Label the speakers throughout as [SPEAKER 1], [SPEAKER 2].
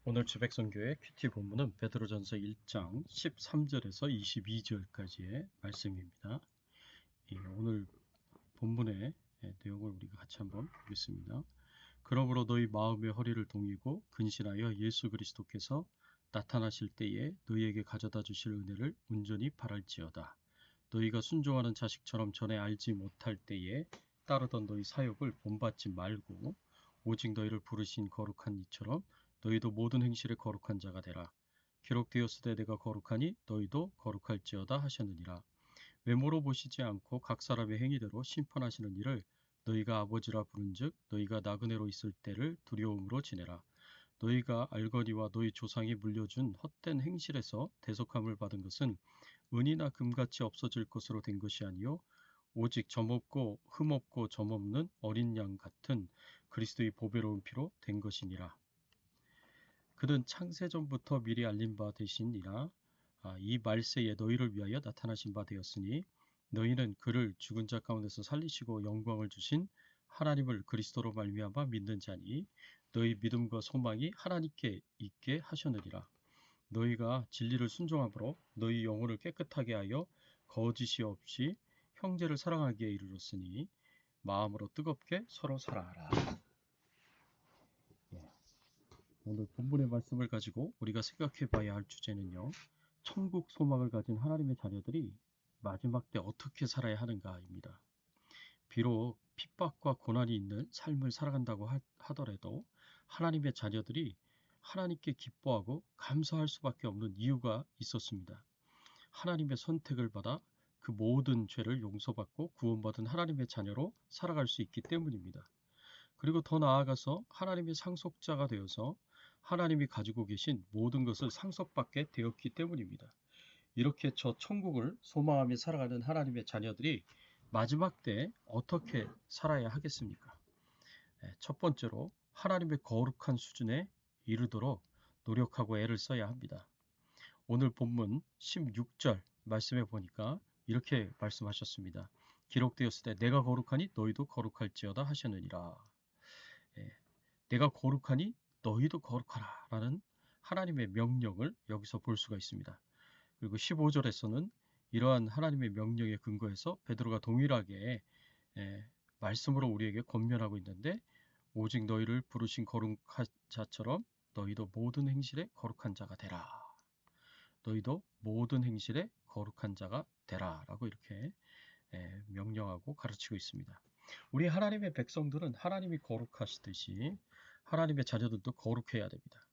[SPEAKER 1] 오늘 주백선교회 큐티 본문은 베드로전서 1장 13절에서 22절까지의 말씀입니다. 오늘 본문의 내용을 우리가 같이 한번 보겠습니다. 그러므로 너희 마음의 허리를 동이고 근신하여 예수 그리스도께서 나타나실 때에 너희에게 가져다 주실 은혜를 온전히 바랄지어다. 너희가 순종하는 자식처럼 전에 알지 못할 때에 따르던 너희 사욕을 본받지 말고 오직 너희를 부르신 거룩한 이처럼 너희도 모든 행실에 거룩한 자가 되라. 기록되었으되 내가 거룩하니 너희도 거룩할지어다 하셨느니라. 외모로 보시지 않고 각 사람의 행위대로 심판하시는 이를 너희가 아버지라 부른즉 너희가 나그네로 있을 때를 두려움으로 지내라. 너희가 알거니와 너희 조상이 물려준 헛된 행실에서 대속함을 받은 것은 은이나 금같이 없어질 것으로 된 것이 아니요 오직 점없고 흠없고 점없는 어린 양 같은 그리스도의 보배로운 피로 된 것이니라. 그는 창세전부터 미리 알린 바 되시니라. 이 말세에 너희를 위하여 나타나신 바 되었으니 너희는 그를 죽은 자 가운데서 살리시고 영광을 주신 하나님을 그리스도로 말미암아 믿는 자니 너희 믿음과 소망이 하나님께 있게 하셨느니라. 너희가 진리를 순종함으로 너희 영혼을 깨끗하게 하여 거짓이 없이 형제를 사랑하기에 이르렀으니 마음으로 뜨겁게 서로 사랑하라. 오늘 본문의 말씀을 가지고 우리가 생각해 봐야 할 주제는요. 천국 소망을 가진 하나님의 자녀들이 마지막 때 어떻게 살아야 하는가입니다. 비록 핍박과 고난이 있는 삶을 살아간다고 하더라도 하나님의 자녀들이 하나님께 기뻐하고 감사할 수밖에 없는 이유가 있었습니다. 하나님의 선택을 받아 그 모든 죄를 용서받고 구원받은 하나님의 자녀로 살아갈 수 있기 때문입니다. 그리고 더 나아가서 하나님의 상속자가 되어서 하나님이 가지고 계신 모든 것을 상속받게 되었기 때문입니다. 이렇게 저 천국을 소망하며 살아가는 하나님의 자녀들이 마지막 때 어떻게 살아야 하겠습니까? 첫 번째로 하나님의 거룩한 수준에 이르도록 노력하고 애를 써야 합니다. 오늘 본문 16절 말씀해 보니까 이렇게 말씀하셨습니다. 기록되었을 때 내가 거룩하니 너희도 거룩할지어다 하셨느니라. 내가 거룩하니 너희도 거룩하라 라는 하나님의 명령을 여기서 볼 수가 있습니다. 그리고 15절에서는 이러한 하나님의 명령에 근거해서 베드로가 동일하게 말씀으로 우리에게 권면하고 있는데 오직 너희를 부르신 거룩한 자처럼 너희도 모든 행실에 거룩한 자가 되라. 너희도 모든 행실에 거룩한 자가 되라 라고 이렇게 명령하고 가르치고 있습니다. 우리 하나님의 백성들은 하나님이 거룩하시듯이 하나님의 자녀들도 거룩해야 됩니다.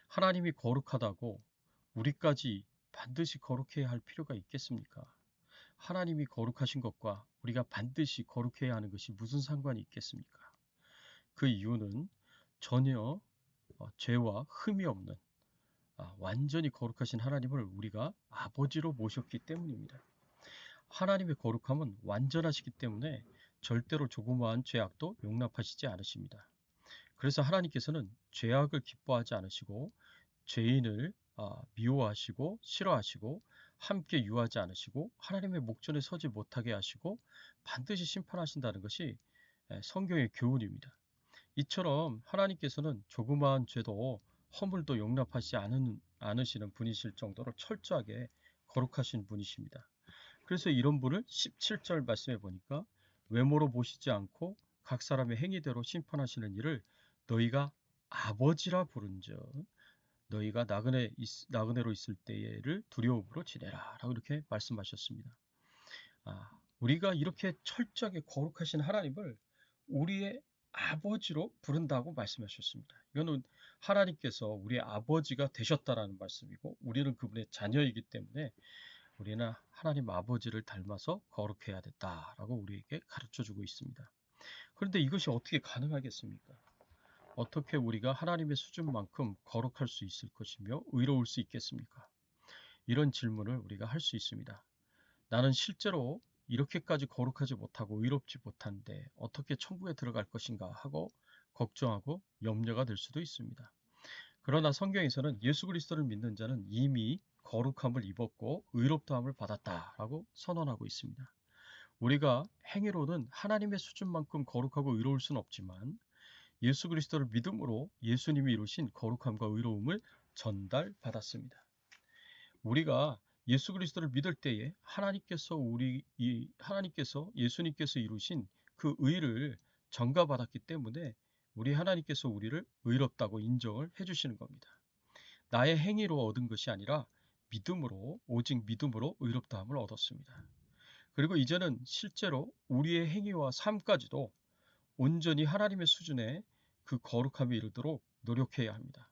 [SPEAKER 1] 하나님이 거룩하다고 우리까지 반드시 거룩해야 할 필요가 있겠습니까? 하나님이 거룩하신 것과 우리가 반드시 거룩해야 하는 것이 무슨 상관이 있겠습니까? 그 이유는 전혀 죄와 흠이 없는 완전히 거룩하신 하나님을 우리가 아버지로 모셨기 때문입니다. 하나님의 거룩함은 완전하시기 때문에 절대로 조그마한 죄악도 용납하시지 않으십니다. 그래서 하나님께서는 죄악을 기뻐하지 않으시고 죄인을 미워하시고 싫어하시고 함께 유하지 않으시고 하나님의 목전에 서지 못하게 하시고 반드시 심판하신다는 것이 성경의 교훈입니다. 이처럼 하나님께서는 조그마한 죄도 허물도 용납하지 않으시는 분이실 정도로 철저하게 거룩하신 분이십니다. 그래서 이런 분을 17절 말씀해 보니까 외모로 보시지 않고 각 사람의 행위대로 심판하시는 이를 너희가 아버지라 부른즉 너희가 나그네로 있을 때를 두려움으로 지내라 라고 이렇게 말씀하셨습니다. 우리가 이렇게 철저하게 거룩하신 하나님을 우리의 아버지로 부른다고 말씀하셨습니다. 이거는 하나님께서 우리의 아버지가 되셨다라는 말씀이고 우리는 그분의 자녀이기 때문에 우리는 하나님 아버지를 닮아서 거룩해야 된다라고 우리에게 가르쳐주고 있습니다. 그런데 이것이 어떻게 가능하겠습니까? 어떻게 우리가 하나님의 수준만큼 거룩할 수 있을 것이며 의로울 수 있겠습니까? 이런 질문을 우리가 할 수 있습니다. 나는 실제로 이렇게까지 거룩하지 못하고 의롭지 못한데 어떻게 천국에 들어갈 것인가 하고 걱정하고 염려가 될 수도 있습니다. 그러나 성경에서는 예수 그리스도를 믿는 자는 이미 거룩함을 입었고 의롭다함을 받았다라고 선언하고 있습니다. 우리가 행위로는 하나님의 수준만큼 거룩하고 의로울 수는 없지만 예수 그리스도를 믿음으로 예수님이 이루신 거룩함과 의로움을 전달받았습니다. 우리가 예수 그리스도를 믿을 때에 하나님께서 예수님께서 이루신 그 의를 전가받았기 때문에 우리 하나님께서 우리를 의롭다고 인정을 해주시는 겁니다. 나의 행위로 얻은 것이 아니라 믿음으로, 오직 믿음으로 의롭다함을 얻었습니다. 그리고 이제는 실제로 우리의 행위와 삶까지도 온전히 하나님의 수준의 그 거룩함에 이르도록 노력해야 합니다.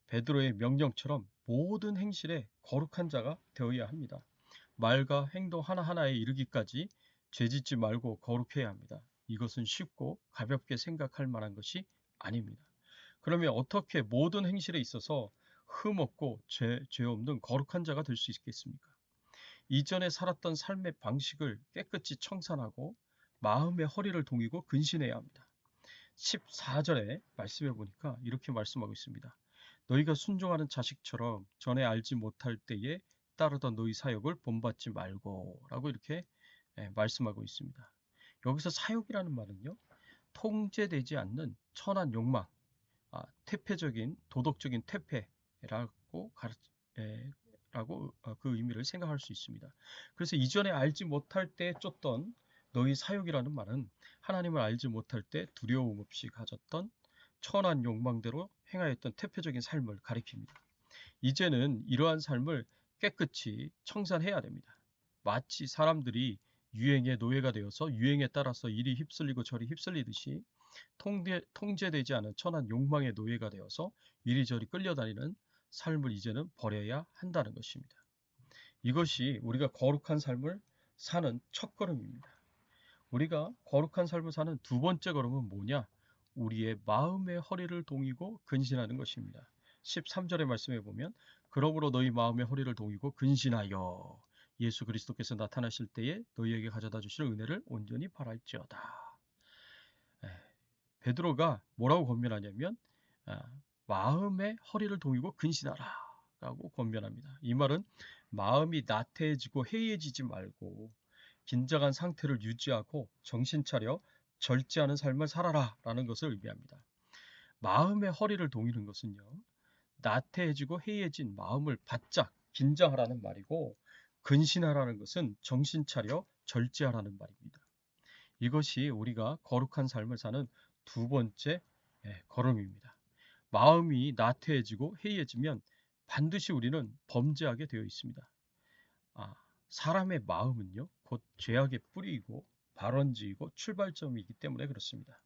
[SPEAKER 1] 베드로의 명령처럼 모든 행실에 거룩한 자가 되어야 합니다. 말과 행동 하나하나에 이르기까지 죄짓지 말고 거룩해야 합니다. 이것은 쉽고 가볍게 생각할 만한 것이 아닙니다. 그러면 어떻게 모든 행실에 있어서 흠없고 죄 없는 거룩한 자가 될 수 있겠습니까? 이전에 살았던 삶의 방식을 깨끗이 청산하고 마음의 허리를 동이고 근신해야 합니다. 14절에 말씀해 보니까 이렇게 말씀하고 있습니다. 너희가 순종하는 자식처럼 전에 알지 못할 때에 따르던 너희 사역을 본받지 말고 라고 이렇게 말씀하고 있습니다. 여기서 사역이라는 말은요, 통제되지 않는 천한 욕망, 퇴폐적인 도덕적인 퇴폐라고 그 의미를 생각할 수 있습니다. 그래서 이전에 알지 못할 때 쫓던 너희 사역이라는 말은 하나님을 알지 못할 때 두려움 없이 가졌던 천한 욕망대로 행하였던 퇴폐적인 삶을 가리킵니다. 이제는 이러한 삶을 깨끗이 청산해야 됩니다. 마치 사람들이 유행의 노예가 되어서 유행에 따라서 이리 휩쓸리고 저리 휩쓸리듯이 통제되지 않은 천한 욕망의 노예가 되어서 이리저리 끌려다니는 삶을 이제는 버려야 한다는 것입니다. 이것이 우리가 거룩한 삶을 사는 첫걸음입니다. 우리가 거룩한 삶을 사는 두 번째 걸음은 뭐냐? 우리의 마음의 허리를 동이고 근신하는 것입니다. 13절의 말씀에 보면 그러므로 너희 마음의 허리를 동이고 근신하여 예수 그리스도께서 나타나실 때에 너희에게 가져다 주실 은혜를 온전히 바랄지어다. 베드로가 뭐라고 권면하냐면 마음의 허리를 동이고 근신하라 라고 권면합니다. 이 말은 마음이 나태해지고 해이해지지 말고 긴장한 상태를 유지하고 정신 차려 절제하는 삶을 살아라 라는 것을 의미합니다. 마음의 허리를 동이는 것은요, 나태해지고 해이해진 마음을 바짝 긴장하라는 말이고, 근신하라는 것은 정신 차려 절제하라는 말입니다. 이것이 우리가 거룩한 삶을 사는 두 번째 걸음입니다. 마음이 나태해지고 해이해지면 반드시 우리는 범죄하게 되어 있습니다. 사람의 마음은요, 곧 죄악의 뿌리이고 발원지이고 출발점이기 때문에 그렇습니다.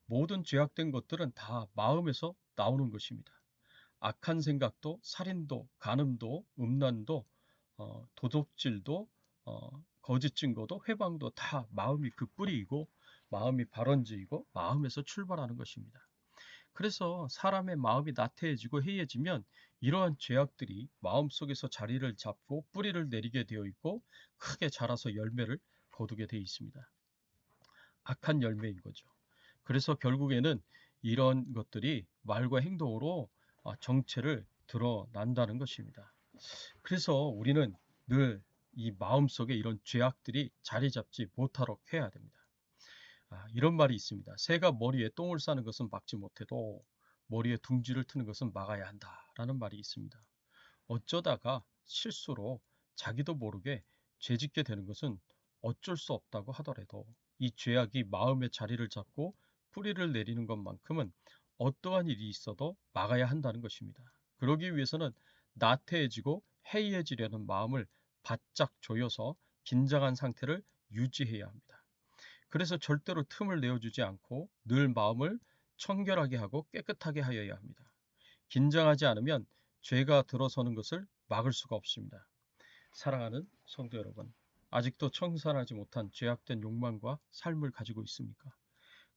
[SPEAKER 1] 모든 죄악된 것들은 다 마음에서 나오는 것입니다. 악한 생각도, 살인도, 간음도, 음란도, 도둑질도, 거짓 증거도, 회방도 다 마음이 그 뿌리이고 마음이 발원지이고 마음에서 출발하는 것입니다. 그래서 사람의 마음이 나태해지고 해이해지면 이러한 죄악들이 마음속에서 자리를 잡고 뿌리를 내리게 되어 있고 크게 자라서 열매를 거두게 되어 있습니다. 악한 열매인 거죠. 그래서 결국에는 이런 것들이 말과 행동으로 정체를 드러난다는 것입니다. 그래서 우리는 늘 이 마음속에 이런 죄악들이 자리 잡지 못하도록 해야 됩니다. 이런 말이 있습니다. 새가 머리에 똥을 싸는 것은 막지 못해도 머리에 둥지를 트는 것은 막아야 한다라는 말이 있습니다. 어쩌다가 실수로 자기도 모르게 죄짓게 되는 것은 어쩔 수 없다고 하더라도 이 죄악이 마음의 자리를 잡고 뿌리를 내리는 것만큼은 어떠한 일이 있어도 막아야 한다는 것입니다. 그러기 위해서는 나태해지고 해이해지려는 마음을 바짝 조여서 긴장한 상태를 유지해야 합니다. 그래서 절대로 틈을 내어주지 않고 늘 마음을 청결하게 하고 깨끗하게 하여야 합니다. 긴장하지 않으면 죄가 들어서는 것을 막을 수가 없습니다. 사랑하는 성도 여러분, 아직도 청산하지 못한 죄악된 욕망과 삶을 가지고 있습니까?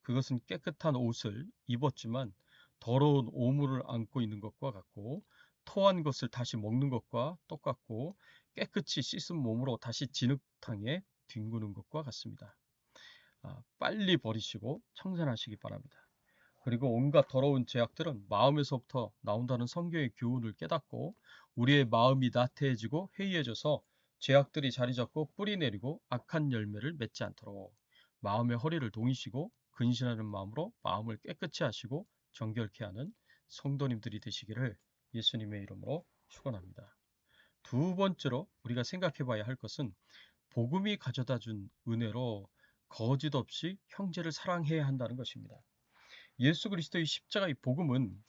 [SPEAKER 1] 그것은 깨끗한 옷을 입었지만 더러운 오물을 안고 있는 것과 같고, 토한 것을 다시 먹는 것과 똑같고, 깨끗이 씻은 몸으로 다시 진흙탕에 뒹구는 것과 같습니다. 빨리 버리시고 청산하시기 바랍니다. 그리고 온갖 더러운 죄악들은 마음에서부터 나온다는 성경의 교훈을 깨닫고 우리의 마음이 나태해지고 해이해져서 죄악들이 자리 잡고 뿌리 내리고 악한 열매를 맺지 않도록 마음의 허리를 동이시고 근신하는 마음으로 마음을 깨끗이 하시고 정결케 하는 성도님들이 되시기를 예수님의 이름으로 축원합니다. 두 번째로 우리가 생각해 봐야 할 것은 복음이 가져다 준 은혜로 거짓 없이 형제를 사랑해야 한다는 것입니다. 예수 그리스도의 십자가의 복음은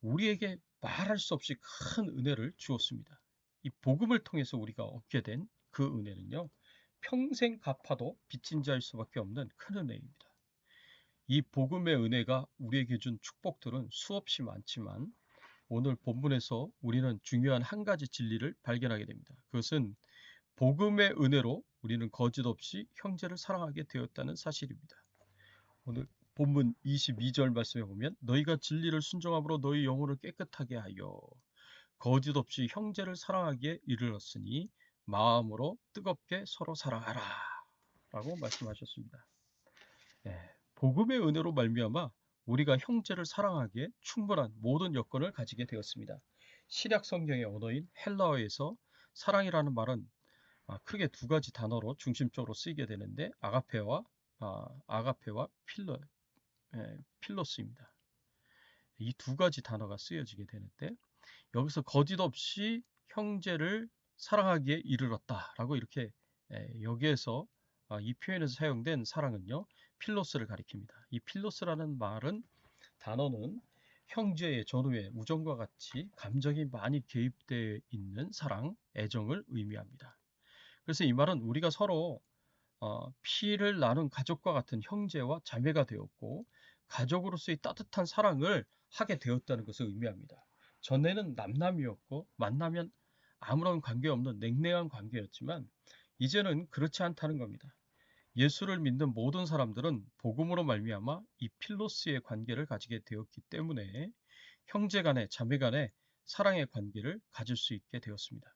[SPEAKER 1] 우리에게 말할 수 없이 큰 은혜를 주었습니다. 이 복음을 통해서 우리가 얻게 된 그 은혜는요, 평생 갚아도 빚진 자일 수밖에 없는 큰 은혜입니다. 이 복음의 은혜가 우리에게 준 축복들은 수없이 많지만 오늘 본문에서 우리는 중요한 한 가지 진리를 발견하게 됩니다. 그것은 복음의 은혜로 우리는 거짓 없이 형제를 사랑하게 되었다는 사실입니다. 오늘 본문 22절 말씀에 보면 너희가 진리를 순종함으로 너희 영혼을 깨끗하게 하여 거짓 없이 형제를 사랑하기에 이르렀으니 마음으로 뜨겁게 서로 사랑하라 라고 말씀하셨습니다. 복음의 은혜로 말미암아 우리가 형제를 사랑하기에 충분한 모든 여건을 가지게 되었습니다. 신약 성경의 언어인 헬라어에서 사랑이라는 말은 크게 두 가지 단어로 중심적으로 쓰이게 되는데 아가페와 필로스입니다. 이 두 가지 단어가 쓰여지게 되는데 여기서 거짓 없이 형제를 사랑하기에 이르렀다라고 이렇게 여기에서 이 표현에서 사용된 사랑은요 필로스를 가리킵니다. 이 필로스라는 단어는 형제의 전후의 우정과 같이 감정이 많이 개입되어 있는 사랑, 애정을 의미합니다. 그래서 이 말은 우리가 서로 피를 나눈 가족과 같은 형제와 자매가 되었고 가족으로서의 따뜻한 사랑을 하게 되었다는 것을 의미합니다. 전에는 남남이었고 만나면 아무런 관계없는 냉랭한 관계였지만 이제는 그렇지 않다는 겁니다. 예수를 믿는 모든 사람들은 복음으로 말미암아 이 필로스의 관계를 가지게 되었기 때문에 형제 간에 자매 간에 사랑의 관계를 가질 수 있게 되었습니다.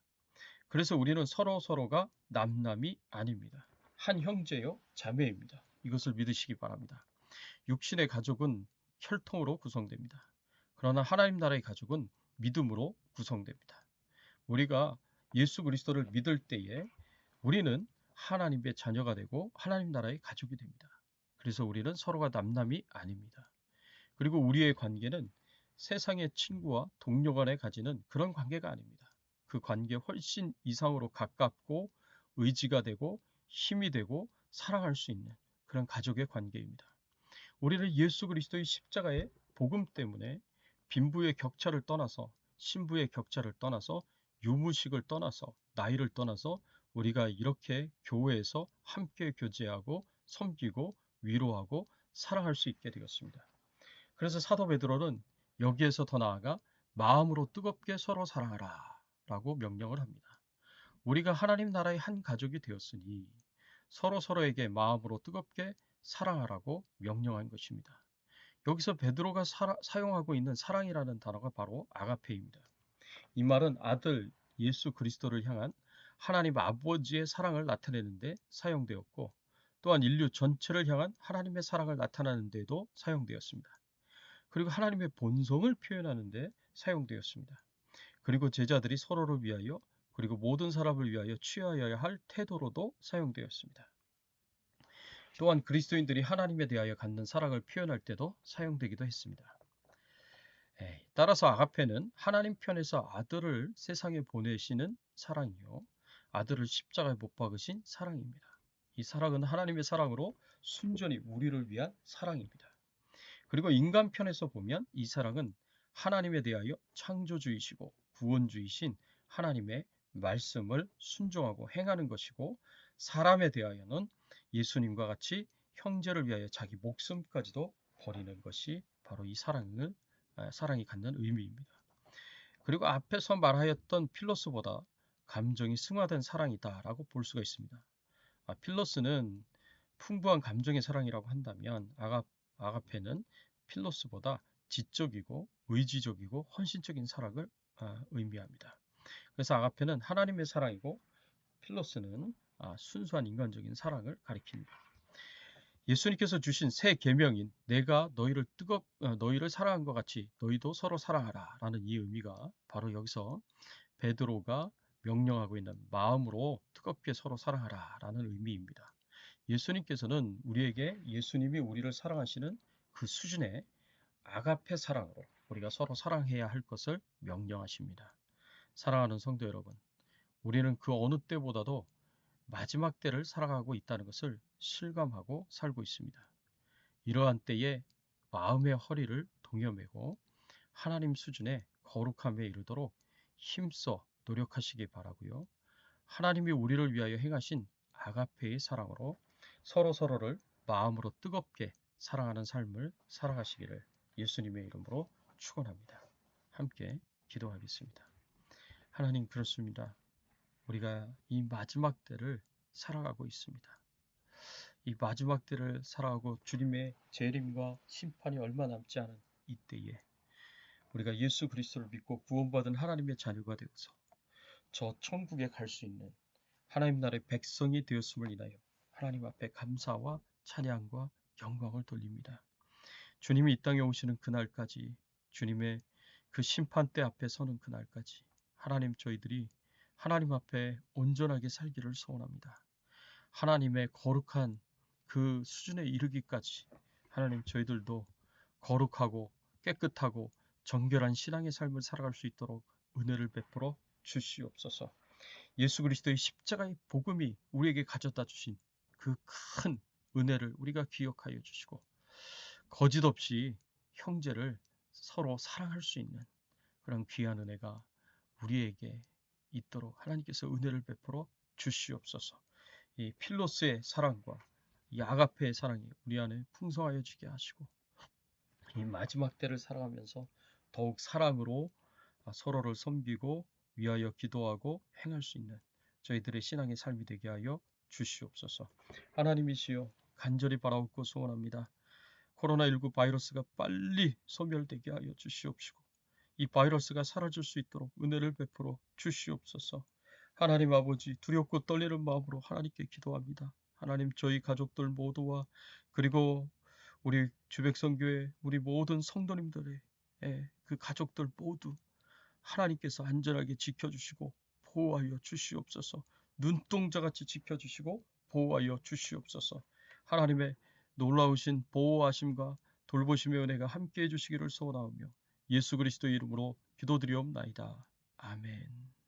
[SPEAKER 1] 그래서 우리는 서로가 남남이 아닙니다. 한 형제요 자매입니다. 이것을 믿으시기 바랍니다. 육신의 가족은 혈통으로 구성됩니다. 그러나 하나님 나라의 가족은 믿음으로 구성됩니다. 우리가 예수 그리스도를 믿을 때에 우리는 하나님의 자녀가 되고 하나님 나라의 가족이 됩니다. 그래서 우리는 서로가 남남이 아닙니다. 그리고 우리의 관계는 세상의 친구와 동료 간에 가지는 그런 관계가 아닙니다. 그 관계 훨씬 이상으로 가깝고 의지가 되고 힘이 되고 사랑할 수 있는 그런 가족의 관계입니다. 우리는 예수 그리스도의 십자가의 복음 때문에 빈부의 격차를 떠나서 신부의 격차를 떠나서 유무식을 떠나서 나이를 떠나서 우리가 이렇게 교회에서 함께 교제하고 섬기고 위로하고 사랑할 수 있게 되었습니다. 그래서 사도 베드로는 여기에서 더 나아가 마음으로 뜨겁게 서로 사랑하라 라고 명령을 합니다. 우리가 하나님 나라의 한 가족이 되었으니 서로에게 마음으로 뜨겁게 사랑하라고 명령한 것입니다. 여기서 베드로가 사용하고 있는 사랑이라는 단어가 바로 아가페입니다. 이 말은 아들 예수 그리스도를 향한 하나님 아버지의 사랑을 나타내는데 사용되었고 또한 인류 전체를 향한 하나님의 사랑을 나타내는 데도 사용되었습니다. 그리고 하나님의 본성을 표현하는 데 사용되었습니다. 그리고 제자들이 서로를 위하여 그리고 모든 사람을 위하여 취하여야 할 태도로도 사용되었습니다. 또한 그리스도인들이 하나님에 대하여 갖는 사랑을 표현할 때도 사용되기도 했습니다. 따라서 아가페는 하나님 편에서 아들을 세상에 보내시는 사랑이요 아들을 십자가에 못 박으신 사랑입니다. 이 사랑은 하나님의 사랑으로 순전히 우리를 위한 사랑입니다. 그리고 인간 편에서 보면 이 사랑은 하나님에 대하여 창조주이시고 구원주이신 하나님의 말씀을 순종하고 행하는 것이고 사람에 대하여는 예수님과 같이 형제를 위하여 자기 목숨까지도 버리는 것이 바로 이 사랑이 갖는 의미입니다. 그리고 앞에서 말하였던 필로스보다 감정이 승화된 사랑이다라고 볼 수가 있습니다. 필로스는 풍부한 감정의 사랑이라고 한다면 아가페는 필로스보다 지적이고 의지적이고 헌신적인 사랑을 의미합니다. 그래서 아가페는 하나님의 사랑이고 필로스는 순수한 인간적인 사랑을 가리킵니다. 예수님께서 주신 새 계명인 내가 너희를 사랑한 것 같이 너희도 서로 사랑하라 라는 이 의미가 바로 여기서 베드로가 명령하고 있는 마음으로 뜨겁게 서로 사랑하라 라는 의미입니다. 예수님께서는 우리에게 예수님이 우리를 사랑하시는 그 수준의 아가페 사랑으로 우리가 서로 사랑해야 할 것을 명령하십니다. 사랑하는 성도 여러분, 우리는 그 어느 때보다도 마지막 때를 살아가고 있다는 것을 실감하고 살고 있습니다. 이러한 때에 마음의 허리를 동여매고 하나님 수준의 거룩함에 이르도록 힘써 노력하시기 바라고요. 하나님이 우리를 위하여 행하신 아가페의 사랑으로 서로서로를 마음으로 뜨겁게 사랑하는 삶을 살아가시기를 예수님의 이름으로 축원합니다. 함께 기도하겠습니다. 하나님, 그렇습니다. 우리가 이 마지막 때를 살아가고 있습니다. 이 마지막 때를 살아가고 주님의 재림과 심판이 얼마 남지 않은 이때에 우리가 예수 그리스도를 믿고 구원받은 하나님의 자녀가 되어서 저 천국에 갈 수 있는 하나님 나라의 백성이 되었음을 인하여 하나님 앞에 감사와 찬양과 영광을 돌립니다. 주님이 이 땅에 오시는 그날까지, 주님의 그 심판대 앞에 서는 그날까지 하나님, 저희들이 하나님 앞에 온전하게 살기를 소원합니다. 하나님의 거룩한 그 수준에 이르기까지 하나님, 저희들도 거룩하고 깨끗하고 정결한 신앙의 삶을 살아갈 수 있도록 은혜를 베풀어 주시옵소서. 예수 그리스도의 십자가의 복음이 우리에게 가져다 주신 그 큰 은혜를 우리가 기억하여 주시고, 거짓 없이 형제를 서로 사랑할 수 있는 그런 귀한 은혜가 우리에게 있도록 하나님께서 은혜를 베풀어 주시옵소서. 이 필로스의 사랑과 이 아가페의 사랑이 우리 안에 풍성하여 지게 하시고, 이 마지막 때를 살아가면서 더욱 사랑으로 서로를 섬기고 위하여 기도하고 행할 수 있는 저희들의 신앙의 삶이 되게 하여 주시옵소서. 하나님이시여, 간절히 바라옵고 소원합니다. 코로나19 바이러스가 빨리 소멸되게 하여 주시옵시고, 이 바이러스가 사라질 수 있도록 은혜를 베풀어 주시옵소서. 하나님 아버지, 두렵고 떨리는 마음으로 하나님께 기도합니다. 하나님, 저희 가족들 모두와 그리고 우리 주백성교회 우리 모든 성도님들의 그 가족들 모두 하나님께서 안전하게 지켜주시고 보호하여 주시옵소서. 눈동자같이 지켜주시고 보호하여 주시옵소서. 하나님의 놀라우신 보호하심과 돌보심의 은혜가 함께해 주시기를 소원하오며 예수 그리스도의 이름으로 기도드리옵나이다. 아멘.